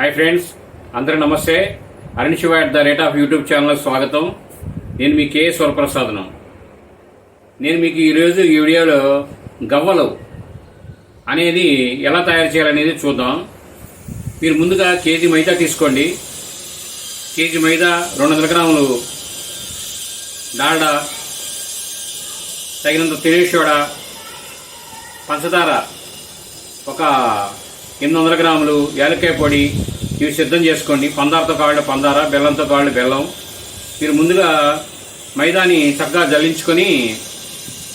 Hi friends, అందరూ నమస్తే. Arun Shiva @ YouTube channel స్వాగతం. నేను మీ కే స్వరప్రసాదనం. నేను మీకు ఈరోజు ఈ వీడియోలో గవ్వలు అనేది ఎలా తయారు చేయాలనేది చూద్దాం. మీరు ముందుగా కేజీ మైదా తీసుకోండి. కేజీ మైదా, 200 గ్రాములు డాల్డా, తగినంత తినే సోడా, పంచదార ఒక 800 గ్రాములు, యాలక్కాయ పొడి ఇవి సిద్ధం చేసుకోండి. పందారతో కావాలి పందార, బెల్లంతో కావాలి బెల్లం. మీరు ముందుగా మైదాని చక్కగా జల్లించుకొని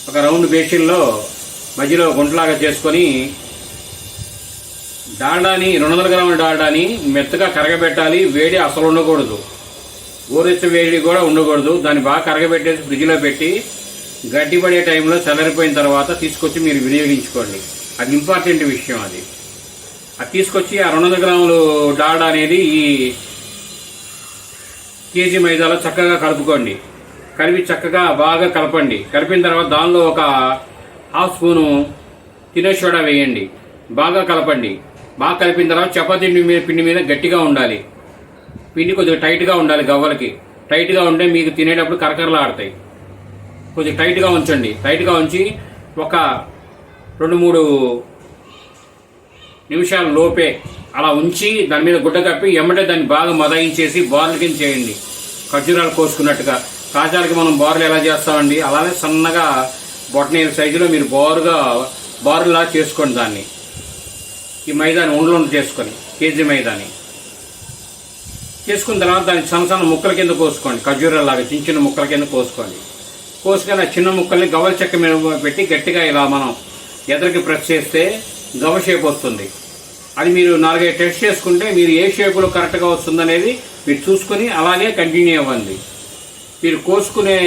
ఒక రౌండ్ బేసిన్లో మధ్యలో గుంటలాగా చేసుకొని డాల్డాని 200 గ్రాముల డాల్డాని మెత్తగా కరగబెట్టాలి. వేడి అసలు ఉండకూడదు, గోరెచ్చ వేడి కూడా ఉండకూడదు. దాన్ని బాగా కరగబెట్టేసి ఫ్రిడ్జ్లో పెట్టి గట్టిపడే టైంలో చల్లారిపోయిన తర్వాత తీసుకొచ్చి మీరు వినియోగించుకోండి. అది ఇంపార్టెంట్ విషయం. అది తీసుకొచ్చి ఆ 200 గ్రాములు డాల్డా అనేది ఈ కేజీ మైదాలో చక్కగా కలుపుకోండి. కలిపి చక్కగా బాగా కలపండి. కలిపిన తర్వాత దానిలో ఒక హాఫ్ స్పూను తినే సోడా వేయండి. బాగా కలపండి. బాగా కలిపిన తర్వాత చపాతీ పిండి మీద గట్టిగా ఉండాలి. పిండి కొద్దిగా టైట్గా ఉండాలి. గవ్వలకి టైట్గా ఉంటే మీకు తినేటప్పుడు కరకరలాడతాయి. కొద్దిగా టైట్గా ఉంచండి. టైట్గా ఉంచి ఒక 2-3 నిమిషాల లోపే అలా ఉంచి దాని మీద గుడ్డ కప్పి ఎమ్మటే దాన్ని బాగా మదాయించేసి బార్ల కింద చేయండి. ఖర్జూరాలు కోసుకున్నట్టుగా. కాజాలకి మనం బార్లు ఎలా చేస్తామండి, అలానే సన్నగా బొట్టనీళ్ళ సైజులో మీరు బారులా చేసుకోండి. దాన్ని ఈ మైదాని ఉండలు చేసుకొని కేజీ మైదాని చేసుకున్న తర్వాత దాన్ని సన్న ముక్కల కింద కోసుకోండి. ఖర్జూరాలాగా చిన్న చిన్న ముక్కల కింద కోసుకోండి. కోసుకొని ఆ చిన్న ముక్కల్ని గవ్వల చెక్క మీద పెట్టి గట్టిగా ఇలా మనం ఎదరికి ప్రెస్ చేస్తే గవ్వ షేప్ వస్తుంది. అది మీరు 4-5 టెస్ట్ చేసుకుంటే మీరు ఏ షేపులో కరెక్ట్గా వస్తుందనేది మీరు చూసుకొని అలాగే కంటిన్యూ అవ్వండి. మీరు కోసుకునే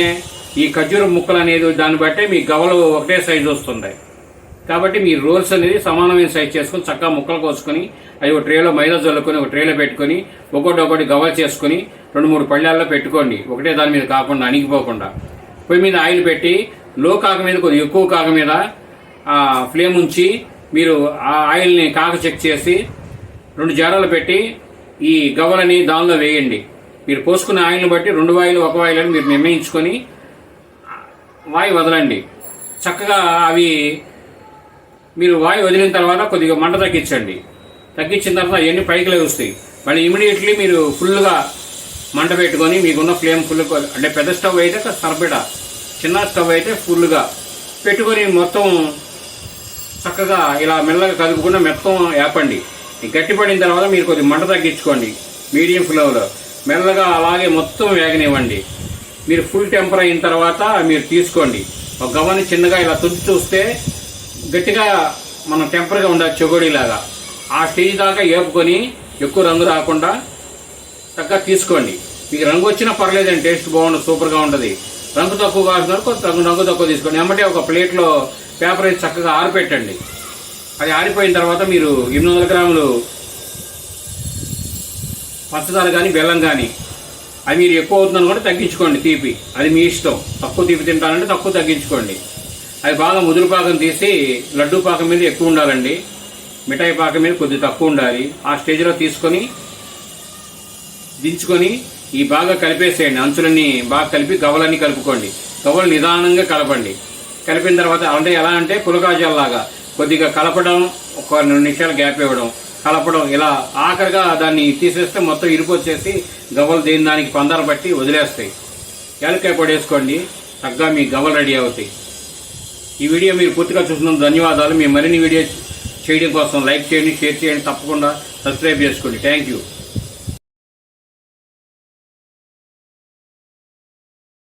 ఈ ఖర్జూరం ముక్కలు అనేది దాన్ని బట్టే మీ గవ్వలు ఒకటే సైజు వస్తుంటాయి. కాబట్టి మీ రోల్స్ అనేది సమానమైన సైజు చేసుకొని చక్కగా ముక్కలు కోసుకొని అవి ఒక ట్రేలో మైదా చల్లుకొని ఒక ట్రేలో పెట్టుకొని ఒకటి గవ్వ చేసుకొని 2-3 పళ్ళాల్లో పెట్టుకోండి. ఒకటే దాని మీద కాకుండా అణిగిపోకుండా. పొయ్యి మీద ఆయిల్ పెట్టి లో కాక మీద కొద్దిగా ఎక్కువ కాక మీద ఫ్లేమ్ ఉంచి మీరు ఆ ఆయిల్ని కాక చెక్ చేసి 2 జారాలు పెట్టి ఈ గవ్వలని దానిలో వేయండి. మీరు పోసుకున్న ఆయిల్ని బట్టి 2 వాయిలు 1 వాయిల్ అని మీరు నిర్ణయించుకొని వాయి వదలండి. చక్కగా అవి మీరు వాయి వదిలిన తర్వాత కొద్దిగా మంట తగ్గించండి. తగ్గించిన తర్వాత అవన్నీ పైకి లేస్తాయి. మళ్ళీ ఇమీడియట్లీ మీరు ఫుల్గా మంట పెట్టుకొని మీకున్న ఫ్లేమ్ ఫుల్, అంటే పెద్ద స్టవ్ అయితే సరిపడ, చిన్న స్టవ్ అయితే ఫుల్గా పెట్టుకొని మొత్తం చక్కగా ఇలా మెల్లగా కలుపుకుండా మొత్తం వేపండి. గట్టిపడిన తర్వాత మీరు కొద్దిగా మంట తగ్గించుకోండి. మీడియం ఫ్లేమ్లో మెల్లగా అలాగే మొత్తం వేగనివ్వండి. మీరు ఫుల్ టెంపర్ అయిన తర్వాత మీరు తీసుకోండి. ఒక గవ్వని చిన్నగా ఇలా తుంచి చూస్తే గట్టిగా మనం టెంపర్గా ఉండాలి, చెగోడీలాగా. ఆ స్టేజ్ దాకా వేపుకొని ఎక్కువ రంగు రాకుండా చక్కగా తీసుకోండి. మీకు రంగు వచ్చినా పర్లేదండి, టేస్ట్ బాగుంటుంది, సూపర్గా ఉంటుంది. రంగు తక్కువ కాస్తున్నారు, కొంచెం రంగు తక్కువ తీసుకోండి. ఏమంటే ఒక ప్లేట్లో పేపర్ వేసి చక్కగా ఆరిపెట్టండి. అది ఆరిపోయిన తర్వాత మీరు 800 గ్రాములు పంచదార కానీ బెల్లం కానీ, అది మీరు ఎక్కువ అవుతుందని కూడా తగ్గించుకోండి. తీపి అది మీ ఇష్టం. తక్కువ తీపి తింటానంటే తక్కువ తగ్గించుకోండి. అది బాగా ముదురు పాకం తీసి లడ్డూ పాకం మీద ఎక్కువ ఉండాలండి, మిఠాయి పాకం మీద కొద్దిగా తక్కువ ఉండాలి. ఆ స్టేజ్లో తీసుకొని దించుకొని ఈ బాగా కలిపేసేయండి. అంచులన్నీ బాగా కలిపి గవ్వలన్నీ కలుపుకోండి. గవ్వలు నిదానంగా కలపండి. కలిపిన తర్వాత అంటే ఎలా అంటే పులకాజల్లాగా కొద్దిగా కలపడం, ఒక 2 నిమిషాలు గ్యాప్ ఇవ్వడం, కలపడం, ఇలా ఆఖరిగా దాన్ని తీసేస్తే మొత్తం ఇరుపు వచ్చేసి గవ్వలు దేని దానికి పందాలు బట్టి వదిలేస్తాయి. యాలక్కాయ పొడి వేసుకోండి, చక్కగా మీ గవ్వలు రెడీ అవుతాయి. ఈ వీడియో మీరు పూర్తిగా చూసినందుకు ధన్యవాదాలు. మీ మరిన్ని వీడియో చేయడం కోసం లైక్ చేయండి, షేర్ చేయండి, తప్పకుండా సబ్స్క్రైబ్ చేసుకోండి. Thank you.